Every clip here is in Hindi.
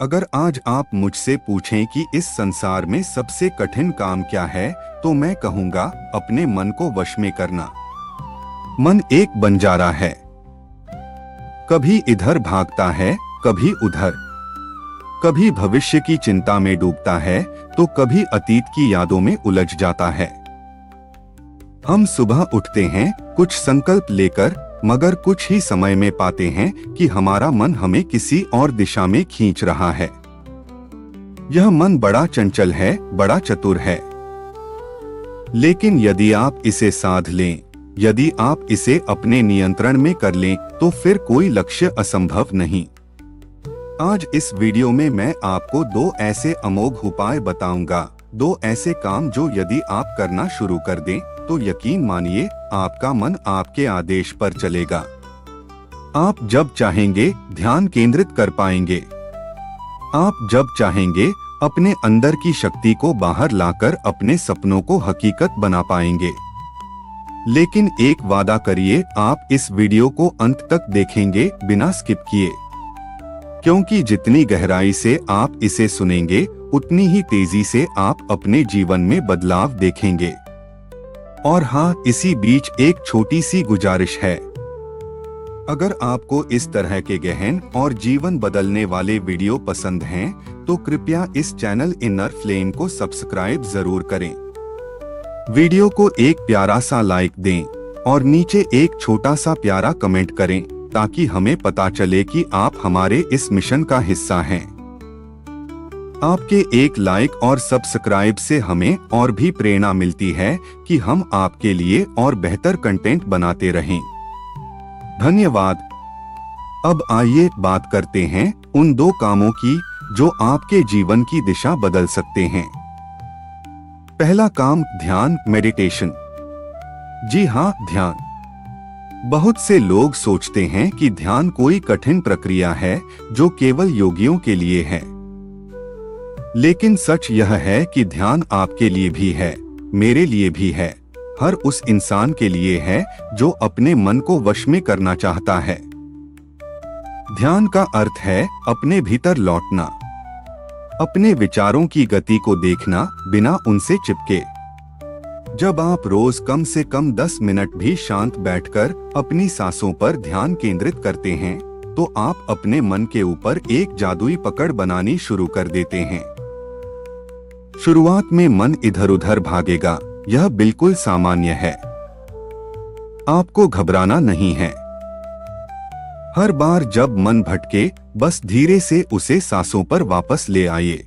अगर आज आप मुझसे पूछें कि इस संसार में सबसे कठिन काम क्या है, तो मैं कहूंगा अपने मन को वश में करना। मन एक बंजारा है, कभी इधर भागता है, कभी उधर, कभी भविष्य की चिंता में डूबता है, तो कभी अतीत की यादों में उलझ जाता है। हम सुबह उठते हैं कुछ संकल्प लेकर, मगर कुछ ही समय में पाते हैं कि हमारा मन हमें किसी और दिशा में खींच रहा है। यह मन बड़ा चंचल है, बड़ा चतुर है, लेकिन यदि आप इसे साध लें, यदि आप इसे अपने नियंत्रण में कर लें, तो फिर कोई लक्ष्य असंभव नहीं। आज इस वीडियो में मैं आपको दो ऐसे अमोघ उपाय बताऊंगा, दो ऐसे काम जो यदि आप करना शुरू कर दें तो यकीन मानिए आपका मन आपके आदेश पर चलेगा। आप जब चाहेंगे ध्यान केंद्रित कर पाएंगे। आप जब चाहेंगे अपने अंदर की शक्ति को बाहर लाकर अपने सपनों को हकीकत बना पाएंगे। लेकिन एक वादा करिए, आप इस वीडियो को अंत तक देखेंगे बिना स्किप किए, क्योंकि जितनी गहराई से आप इसे सुनेंगे उतनी ही तेजी से आप अपने जीवन में बदलाव देखेंगे। और हाँ, इसी बीच एक छोटी सी गुजारिश है, अगर आपको इस तरह के गहन और जीवन बदलने वाले वीडियो पसंद हैं, तो कृपया इस चैनल इनर फ्लेम को सब्सक्राइब जरूर करें। वीडियो को एक प्यारा सा लाइक दें और नीचे एक छोटा सा प्यारा कमेंट करें, ताकि हमें पता चले कि आप हमारे इस मिशन का हिस्सा हैं। आपके एक लाइक और सब्सक्राइब से हमें और भी प्रेरणा मिलती है कि हम आपके लिए और बेहतर कंटेंट बनाते रहें। धन्यवाद। अब आइए बात करते हैं उन दो कामों की जो आपके जीवन की दिशा बदल सकते हैं। पहला काम, ध्यान, मेडिटेशन। जी हाँ, ध्यान। बहुत से लोग सोचते हैं कि ध्यान कोई कठिन प्रक्रिया है जो केवल योगियों के लिए है, लेकिन सच यह है कि ध्यान आपके लिए भी है, मेरे लिए भी है, हर उस इंसान के लिए है जो अपने मन को वश में करना चाहता है। ध्यान का अर्थ है अपने भीतर लौटना, अपने विचारों की गति को देखना बिना उनसे चिपके। जब आप रोज कम से कम 10 मिनट भी शांत बैठकर अपनी सांसों पर ध्यान केंद्रित करते हैं, तो आप अपने मन के ऊपर एक जादुई पकड़ बनानी शुरू कर देते हैं। शुरुआत में मन इधर उधर भागेगा, यह बिल्कुल सामान्य है। आपको घबराना नहीं है। हर बार जब मन भटके, बस धीरे से उसे सांसों पर वापस ले आइए।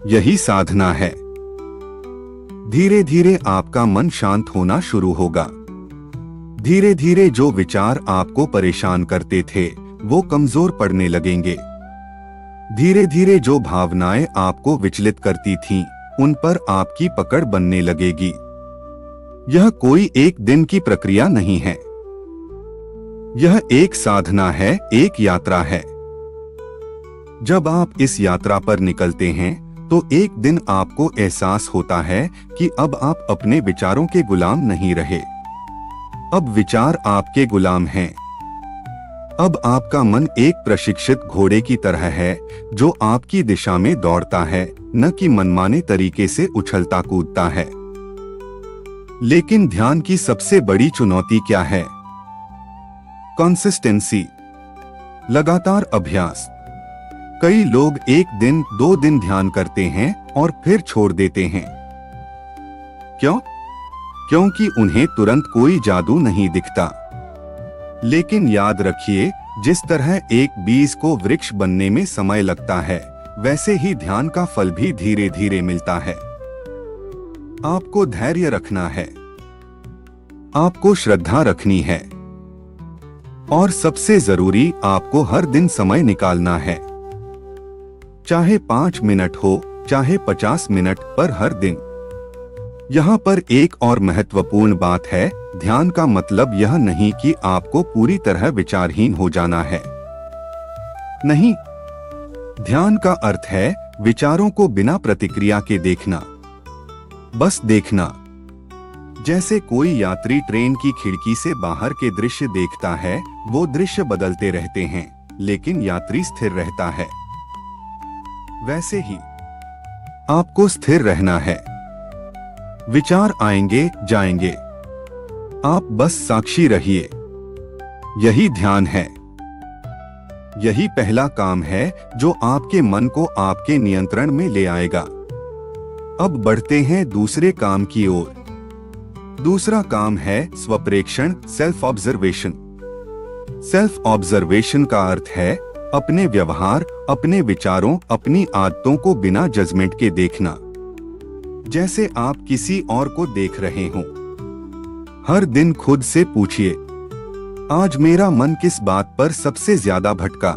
यही साधना है। धीरे धीरे आपका मन शांत होना शुरू होगा। धीरे धीरे जो विचार आपको परेशान करते थे वो कमजोर पड़ने लगेंगे। धीरे धीरे जो भावनाएं आपको विचलित करती थीं, उन पर आपकी पकड़ बनने लगेगी। यह कोई एक दिन की प्रक्रिया नहीं है, यह एक साधना है, एक यात्रा है। जब आप इस यात्रा पर निकलते हैं, तो एक दिन आपको एहसास होता है कि अब आप अपने विचारों के गुलाम नहीं रहे। अब विचार आपके गुलाम हैं। अब आपका मन एक प्रशिक्षित घोड़े की तरह है जो आपकी दिशा में दौड़ता है, न कि मनमाने तरीके से उछलता कूदता है। लेकिन ध्यान की सबसे बड़ी चुनौती क्या है? कंसिस्टेंसी, लगातार अभ्यास। कई लोग एक दिन 2 दिन ध्यान करते हैं और फिर छोड़ देते हैं। क्यों? क्योंकि उन्हें तुरंत कोई जादू नहीं दिखता। लेकिन याद रखिए, जिस तरह एक बीज को वृक्ष बनने में समय लगता है, वैसे ही ध्यान का फल भी धीरे धीरे मिलता है। आपको धैर्य रखना है, आपको श्रद्धा रखनी है, और सबसे जरूरी, आपको हर दिन समय निकालना है। चाहे 5 मिनट हो, चाहे 50 मिनट, पर हर दिन। यहाँ पर एक और महत्वपूर्ण बात है, ध्यान का मतलब यह नहीं कि आपको पूरी तरह विचारहीन हो जाना है। नहीं, ध्यान का अर्थ है विचारों को बिना प्रतिक्रिया के देखना, बस देखना। जैसे कोई यात्री ट्रेन की खिड़की से बाहर के दृश्य देखता है, वो दृश्य बदलते रहते हैं, लेकिन यात्री स्थिर रहता है। वैसे ही आपको स्थिर रहना है। विचार आएंगे जाएंगे, आप बस साक्षी रहिए। यही ध्यान है। यही पहला काम है जो आपके मन को आपके नियंत्रण में ले आएगा। अब बढ़ते हैं दूसरे काम की ओर। दूसरा काम है स्वप्रेक्षण, सेल्फ ऑब्जर्वेशन। सेल्फ ऑब्जर्वेशन का अर्थ है अपने व्यवहार, अपने विचारों, अपनी आदतों को बिना जजमेंट के देखना, जैसे आप किसी और को देख रहे हों। हर दिन खुद से पूछिए, आज मेरा मन किस बात पर सबसे ज्यादा भटका?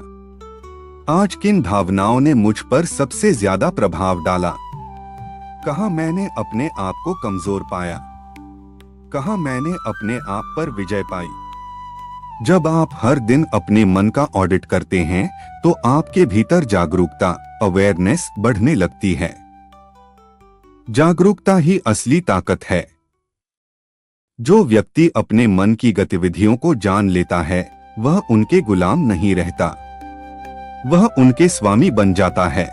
आज किन भावनाओं ने मुझ पर सबसे ज्यादा प्रभाव डाला? कहाँ मैंने अपने आप को कमजोर पाया? कहाँ मैंने अपने आप पर विजय पाई? जब आप हर दिन अपने मन का ऑडिट करते हैं तो आपके भीतर जागरूकता, अवेयरनेस बढ़ने लगती है। जागरूकता ही असली ताकत है। जो व्यक्ति अपने मन की गतिविधियों को जान लेता है वह उनके गुलाम नहीं रहता, वह उनके स्वामी बन जाता है।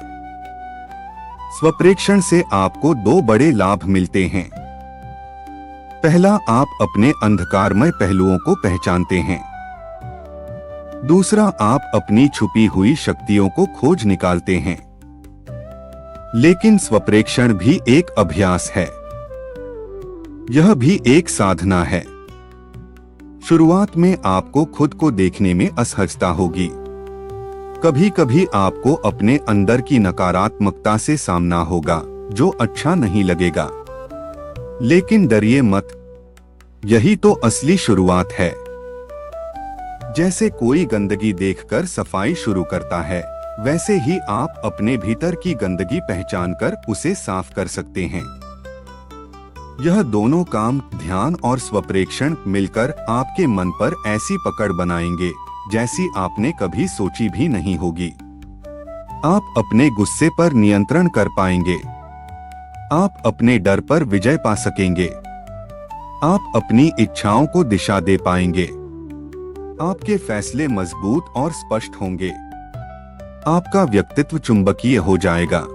स्वप्रेक्षण से आपको दो बड़े लाभ मिलते हैं। पहला, आप अपने अंधकारमय पहलुओं को पहचानते हैं। दूसरा, आप अपनी छुपी हुई शक्तियों को खोज निकालते हैं। लेकिन स्वप्रेक्षण भी एक अभ्यास है, यह भी एक साधना है। शुरुआत में आपको खुद को देखने में असहजता होगी। कभी कभी आपको अपने अंदर की नकारात्मकता से सामना होगा जो अच्छा नहीं लगेगा। लेकिन डरिए मत, यही तो असली शुरुआत है। जैसे कोई गंदगी देखकर सफाई शुरू करता है, वैसे ही आप अपने भीतर की गंदगी पहचानकर उसे साफ कर सकते हैं। यह दोनों काम, ध्यान और स्वप्रेक्षण, मिलकर आपके मन पर ऐसी पकड़ बनाएंगे जैसी आपने कभी सोची भी नहीं होगी। आप अपने गुस्से पर नियंत्रण कर पाएंगे, आप अपने डर पर विजय पा सकेंगे, आप अपनी इच्छाओं को दिशा दे पाएंगे, आपके फैसले मजबूत और स्पष्ट होंगे, आपका व्यक्तित्व चुंबकीय हो जाएगा।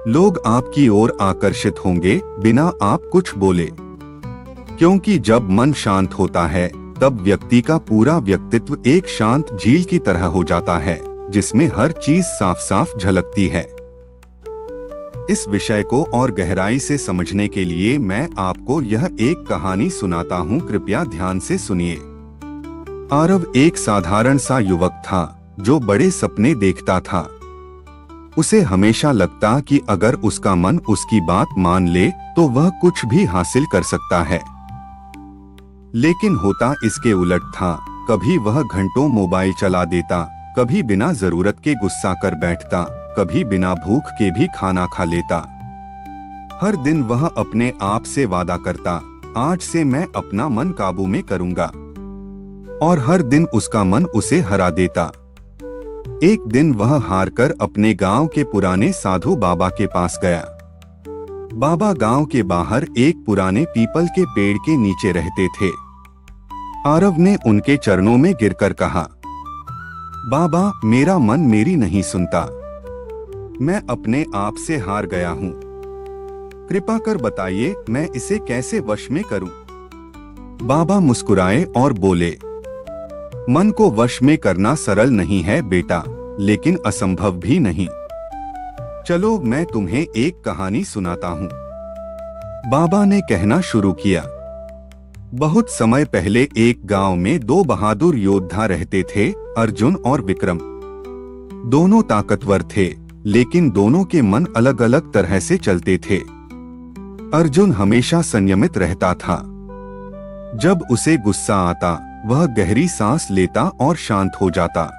लोग आपकी ओर आकर्षित होंगे बिना आप कुछ बोले, क्योंकि जब मन शांत होता है तब व्यक्ति का पूरा व्यक्तित्व एक शांत झील की तरह हो जाता है जिसमें हर चीज साफ साफ झलकती है। इस विषय को और गहराई से समझने के लिए मैं आपको यह एक कहानी सुनाता हूँ, कृपया ध्यान से सुनिए। आरव एक साधारण सा युवक था जो बड़े सपने देखता था। उसे हमेशा लगता कि अगर उसका मन उसकी बात मान ले तो वह कुछ भी हासिल कर सकता है। लेकिन होता इसके उलट था। कभी वह घंटों मोबाइल चला देता, कभी बिना जरूरत के गुस्सा कर बैठता, कभी बिना भूख के भी खाना खा लेता। हर दिन वह अपने आप से वादा करता, आज से मैं अपना मन काबू में करूंगा, और हर दिन उसका मन उसे हरा देता। एक दिन वह हारकर अपने गांव के पुराने साधु बाबा के पास गया। बाबा गांव के बाहर एक पुराने पीपल के पेड़ के नीचे रहते थे। आरव ने उनके चरणों में गिरकर कहा, बाबा, मेरा मन मेरी नहीं सुनता, मैं अपने आप से हार गया हूँ। कृपा कर बताइए मैं इसे कैसे वश में करूं? बाबा मुस्कुराए और बोले, मन को वश में करना सरल नहीं है बेटा, लेकिन असंभव भी नहीं। चलो मैं तुम्हें एक कहानी सुनाता हूँ। बाबा ने कहना शुरू किया। बहुत समय पहले एक गांव में दो बहादुर योद्धा रहते थे, अर्जुन और विक्रम। दोनों ताकतवर थे, लेकिन दोनों के मन अलग अलग तरह से चलते थे। अर्जुन हमेशा संयमित रहता था। जब उसे गुस्सा आता वह गहरी सांस लेता और शांत हो जाता।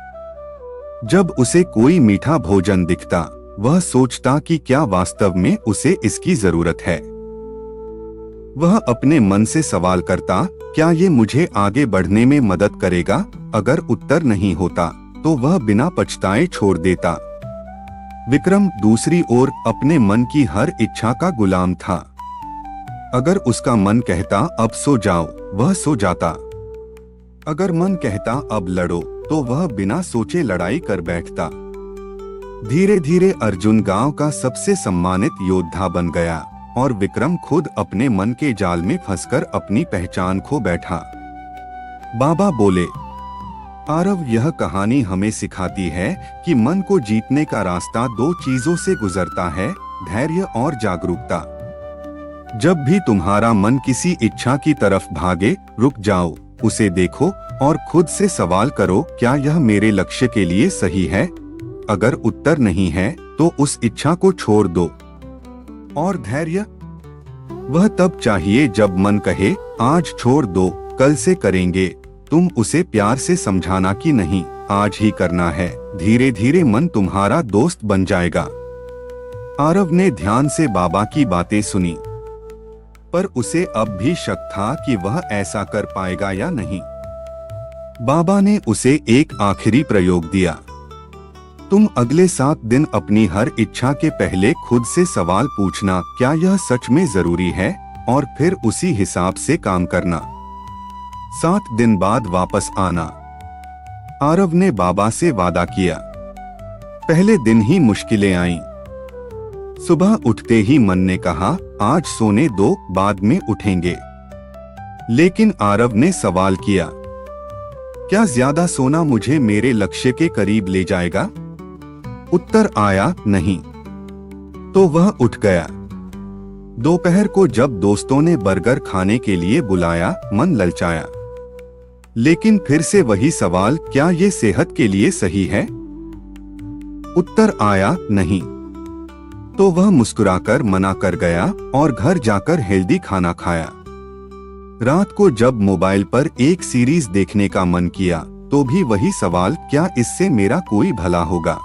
जब उसे कोई मीठा भोजन दिखता वह सोचता कि क्या वास्तव में उसे इसकी जरूरत है। वह अपने मन से सवाल करता, क्या ये मुझे आगे बढ़ने में मदद करेगा? अगर उत्तर नहीं होता तो वह बिना पछताए छोड़ देता। विक्रम दूसरी ओर अपने मन की हर इच्छा का गुलाम था। अगर उसका मन कहता अब सो जाओ, वह सो जाता। अगर मन कहता अब लड़ो, तो वह बिना सोचे लड़ाई कर बैठता। धीरे धीरे अर्जुन गांव का सबसे सम्मानित योद्धा बन गया और विक्रम खुद अपने मन के जाल में फंसकर अपनी पहचान खो बैठा। बाबा बोले, आरव, यह कहानी हमें सिखाती है कि मन को जीतने का रास्ता दो चीजों से गुजरता है, धैर्य और जागरूकता। जब भी तुम्हारा मन किसी इच्छा की तरफ भागे, रुक जाओ, उसे देखो और खुद से सवाल करो, क्या यह मेरे लक्ष्य के लिए सही है? अगर उत्तर नहीं है तो उस इच्छा को छोड़ दो। और धैर्य, वह तब चाहिए जब मन कहे, आज छोड़ दो, कल से करेंगे। तुम उसे प्यार से समझाना कि नहीं, आज ही करना है। धीरे धीरे मन तुम्हारा दोस्त बन जाएगा। आरव ने ध्यान से बाबा की बातें सुनी, पर उसे अब भी शक था कि वह ऐसा कर पाएगा या नहीं। बाबा ने उसे एक आखिरी प्रयोग दिया, तुम अगले 7 दिन अपनी हर इच्छा के पहले खुद से सवाल पूछना, क्या यह सच में जरूरी है, और फिर उसी हिसाब से काम करना। 7 दिन बाद वापस आना। आरव ने बाबा से वादा किया। पहले दिन ही मुश्किलें आईं। सुबह उठते ही मन ने कहा, आज सोने दो, बाद में उठेंगे। लेकिन आरव ने सवाल किया, क्या ज्यादा सोना मुझे मेरे लक्ष्य के करीब ले जाएगा? उत्तर आया, नहीं। तो वह उठ गया। दोपहर को जब दोस्तों ने बर्गर खाने के लिए बुलाया, मन ललचाया। लेकिन फिर से वही सवाल, क्या ये सेहत के लिए सही है? उत्तर आया, नहीं। तो वह मुस्कुराकर मना कर गया और घर जाकर हेल्दी खाना खाया। रात को जब मोबाइल पर एक सीरीज देखने का मन किया, तो भी वही सवाल, क्या इससे मेरा कोई भला होगा?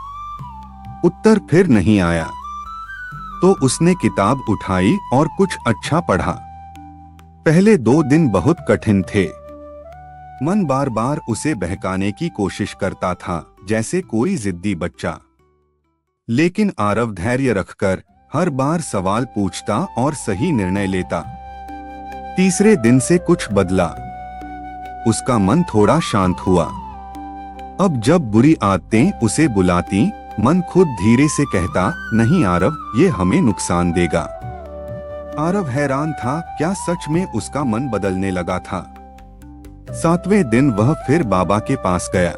उत्तर फिर नहीं आया। तो उसने किताब उठाई और कुछ अच्छा पढ़ा। पहले 2 दिन बहुत कठिन थे। मन बार बार उसे बहकाने की कोशिश करता था, जैसे कोई जिद्दी बच्चा। लेकिन आरव धैर्य रखकर हर बार सवाल पूछता और सही निर्णय लेता। तीसरे दिन से कुछ बदला। उसका मन थोड़ा शांत हुआ। अब जब बुरी आदतें उसे बुलाती, मन खुद धीरे से कहता, नहीं आरव, ये हमें नुकसान देगा। आरव हैरान था, क्या सच में उसका मन बदलने लगा था? 7वें दिन वह फिर बाबा के पास गया।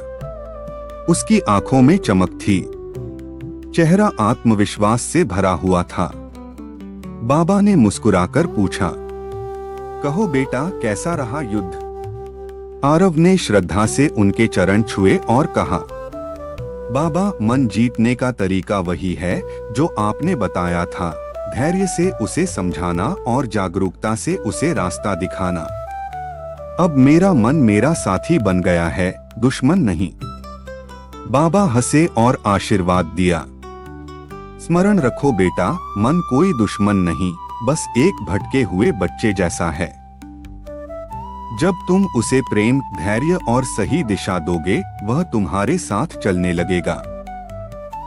उसकी आंखों में चमक थी, चेहरा आत्मविश्वास से भरा हुआ था। बाबा ने मुस्कुराकर पूछा, कहो बेटा, कैसा रहा युद्ध? आरव ने श्रद्धा से उनके चरण छुए और कहा, बाबा, मन जीतने का तरीका वही है जो आपने बताया था, धैर्य से उसे समझाना और जागरूकता से उसे रास्ता दिखाना। अब मेरा मन मेरा साथी बन गया है, दुश्मन नहीं। बाबा हंसे और आशीर्वाद दिया। स्मरण रखो बेटा, मन कोई दुश्मन नहीं, बस एक भटके हुए बच्चे जैसा है। जब तुम उसे प्रेम, धैर्य और सही दिशा दोगे, वह तुम्हारे साथ चलने लगेगा।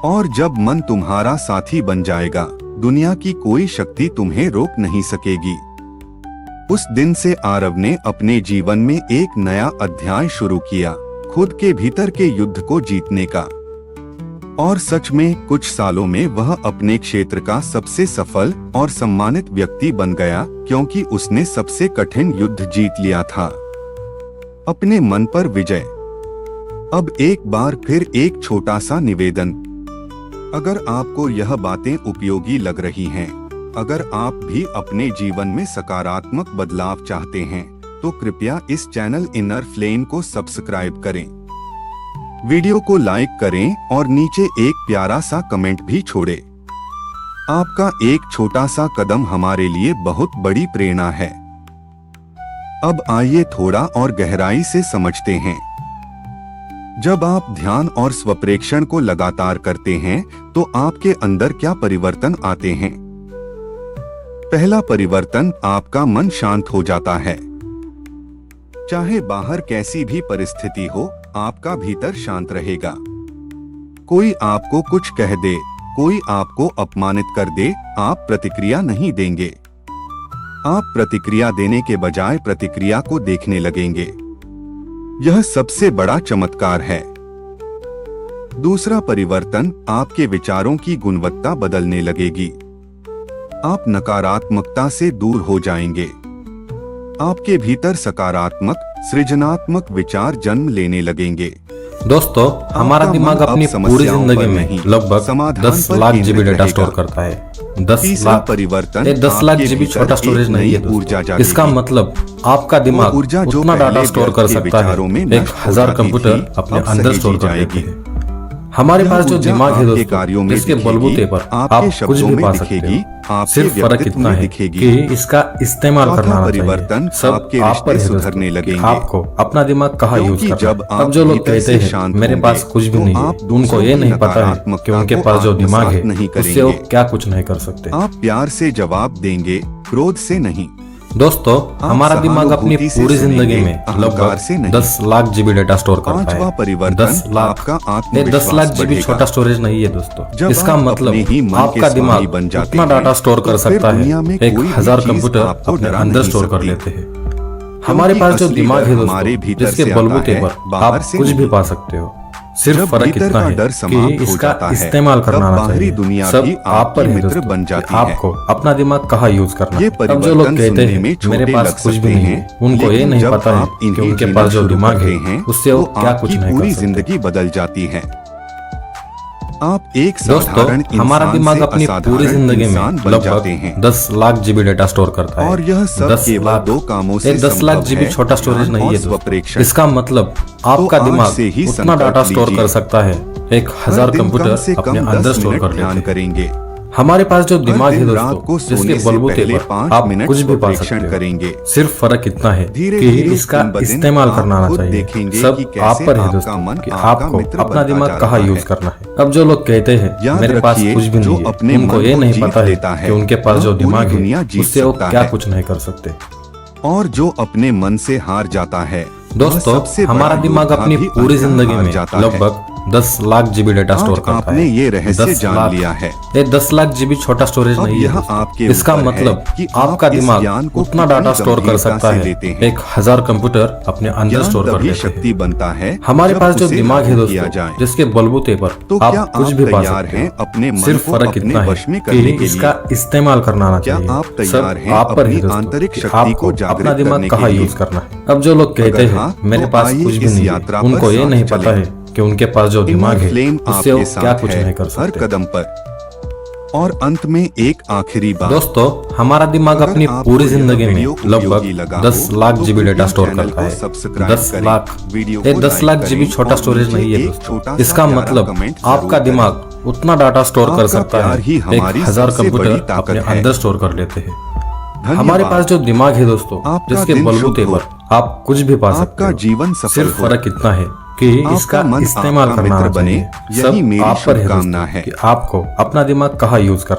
और जब मन तुम्हारा साथी बन जाएगा, दुनिया की कोई शक्ति तुम्हें रोक नहीं सकेगी। उस दिन से आरव ने अपने जीवन में एक नया अध्याय शुरू किया, खुद के भीतर के युद्ध को जीतने का। और सच में कुछ सालों में वह अपने क्षेत्र का सबसे सफल और सम्मानित व्यक्ति बन गया, क्योंकि उसने सबसे कठिन युद्ध जीत लिया था, अपने मन पर विजय। अब एक बार फिर एक छोटा सा निवेदन, अगर आपको यह बातें उपयोगी लग रही हैं, अगर आप भी अपने जीवन में सकारात्मक बदलाव चाहते हैं, तो कृपया इस चैनल इनर फ्लेम को सब्सक्राइब करें, वीडियो को लाइक करें और नीचे एक प्यारा सा कमेंट भी छोड़ें। आपका एक छोटा सा कदम हमारे लिए बहुत बड़ी प्रेरणा है। अब आइए थोड़ा और गहराई से समझते हैं। जब आप ध्यान और स्वप्रेक्षण को लगातार करते हैं, तो आपके अंदर क्या परिवर्तन आते हैं? पहला परिवर्तन, आपका मन शांत हो जाता है। चाहे बाहर कैसी भी परिस्थिति हो, आपका भीतर शांत रहेगा। कोई आपको कुछ कह दे, कोई आपको अपमानित कर दे, आप प्रतिक्रिया नहीं देंगे। आप प्रतिक्रिया देने के बजाय प्रतिक्रिया को देखने लगेंगे। यह सबसे बड़ा चमत्कार है। दूसरा परिवर्तन, आपके विचारों की गुणवत्ता बदलने लगेगी। आप नकारात्मकता से दूर हो जाएंगे। आपके भीतर सकारात्मक, सृजनात्मक विचार जन्म लेने लगेंगे। दोस्तों, हमारा दिमाग अपनी पूरी जिंदगी में लगभग 10 लाख जीबी डेटा स्टोर करता है। 10 लाख परिवर्तन, 10 लाख जीबी छोटा स्टोरेज नहीं है दोस्तों। इसका मतलब आपका दिमाग उतना डाटा स्टोर कर सकता है 1000 कंप्यूटर अपने अंदर स्टोर कर लेते हैं। हमारे पास जो दिमाग है दोस्तों, इसके बलबूते पर आप कुछ भी पा सकते हो। सिर्फ फर्क इतना है कि इसका इस्तेमाल करना आना चाहिए। सब आप पर है दोस्तों, आपको अपना दिमाग कहाँ यूज करना। अब जो लोग कहते हैं मेरे पास कुछ भी नहीं है, उनको ये नहीं पता है कि उनके पास जो दिमाग है उससे वो क्या कुछ नहीं कर सकते। आप प्यार से जवाब देंगे, क्रोध से नहीं। दोस्तों, हमारा दिमाग अपनी पूरी जिंदगी में लगभग 10 लाख जीबी डेटा स्टोर करता है। 10 लाख का 10 लाख जीबी छोटा स्टोरेज नहीं है दोस्तों। इसका मतलब आपका दिमाग उतना डाटा स्टोर कर सकता है 1000 कंप्यूटर अपने अंदर स्टोर कर लेते हैं। हमारे पास जो दिमाग है दोस्तों, जिसके बलबूते पर आप कुछ भी पा सकते हो। सिर्फ फर्क इतना है कि इसका इस्तेमाल करना आना चाहिए। सब आप पर है दोस्तों, आपको अपना दिमाग कहाँ यूज करना है। अब जो लोग कहते हैं मेरे पास कुछ भी नहीं है, उनको ये नहीं पता है कि उनके पास जो दिमाग है उससे वो क्या कुछ नहीं कर सकते। जिंदगी बदल जाती है। आप एक दोस्तों, हमारा दिमाग अपनी पूरी जिंदगी में लगभग 10 लाख जीबी डेटा स्टोर करता है। और यह सब 10 लाख 2 कामों से 10 लाख जीबी छोटा स्टोरेज नहीं है दोस्तों। इसका मतलब आपका दिमाग उतना डाटा स्टोर कर सकता है 1000 कंप्यूटर अपने अंदर स्टोर कर लेते करेंगे। हमारे पास जो दिमाग है दोस्तों, जिसके बलबूते पर आप कुछ भी पा सकते करेंगे। सिर्फ फर्क इतना है कि इसका इस्तेमाल करना आना चाहिए। सब आप पर है दोस्तों कि आपको अपना दिमाग कहाँ यूज करना है। अब जो लोग कहते हैं मेरे पास कुछ भी नहीं है, उनको ये नहीं पता है कि उनके पास जो दिमाग है उससे वो क्या कुछ नहीं कर सकते। और जो अपने मन से हार जाता है दोस्तों, हमारा दिमाग अपनी पूरी जिंदगी में लगभग 10 लाख जीबी डेटा स्टोर करता है। आपने ये रहस्य जान लिया है। ये 10 लाख जीबी छोटा स्टोरेज नहीं है दोस्तों। इसका मतलब आपका दिमाग उतना डाटा स्टोर कर सकता है 1000 कंप्यूटर अपने अंदर स्टोर कर लेते शक्ति बनता है। हमारे पास जो दिमाग है दोस्तों, जिसके बलबूते पर आप कुछ भी पा सकते हैं। सिर्फ फर्क इतना है कि इसका इस्तेमाल करना आना चाहिए। सब आप पर है दोस्तों, आपको अपना दिमाग कहाँ यूज करना है। अब जो लोग कहते हैं मेरे पास कुछ भी नहीं है, उनको ये नहीं पता है कि उनके पास जो दिमाग है उससे वो क्या कुछ नहीं कर सकते। हर कदम पर। और अंत में एक आखिरी बात दोस्तों, हमारा दिमाग अपनी पूरी जिंदगी में लगभग 10 लाख जीबी डेटा स्टोर करता है। 10 लाख 10 लाख जीबी छोटा स्टोरेज नहीं है दोस्तों। इसका मतलब आपका दिमाग उतना डाटा स्टोर कर सकता है 1000 कंप्यूटर अपने अंदर स्टोर कर लेते हैं। हमारे पास जो दिमाग है दोस्तों, जिसके बलबूते पर आप कुछ भी पा सकते हो। जीवन सिर्फ फर्क इतना है कि इसका इस्तेमाल करना आना चाहिए। सब आप पर है दोस्तों कि आपको अपना दिमाग कहाँ यूज करना।